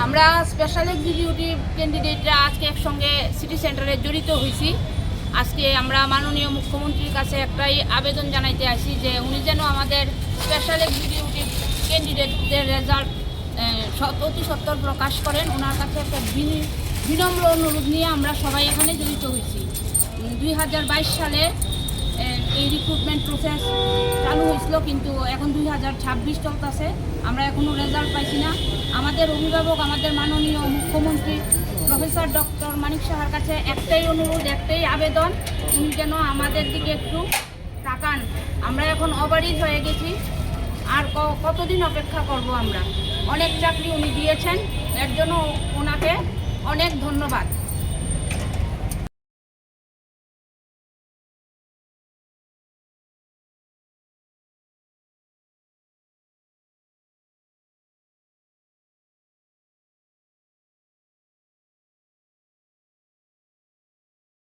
আমরা special executive ক্যান্ডিডেটরা আজকে একসঙ্গে সিটি সেন্টারে জড়িত হয়েছি। আজকে আমরা মাননীয় মুখ্যমন্ত্রীর কাছে একটাই আবেদন জানাইতে আসি যে উনি যেন আমাদের স্পেশাল এক্সিকিউটিভ ক্যান্ডিডেটদের রেজাল্ট অতি সত্বর প্রকাশ করেন। ওনার কাছে একটা বিনম্র অনুরোধ নিয়ে আমরা সবাই এখানে জড়িত হয়েছি। 2022 সালে এই রিক্রুটমেন্ট প্রসেস চালু হয়েছিল, কিন্তু এখন 2026 চলতেছে, আমরা এখনও রেজাল্ট পাইছি না। আমাদের অভিভাবক, আমাদের মাননীয় মুখ্যমন্ত্রী প্রফেসর ডক্টর মানিক সাহার কাছে একটাই অনুরোধ, একটাই আবেদন, উনি যেন আমাদের দিকে একটু তাকান। আমরা এখন ওভারইজ হয়ে গেছি, আর কতদিন অপেক্ষা করব আমরা? অনেক চাকরি উনি দিয়েছেন, এর জন্য ওনাকে অনেক ধন্যবাদ।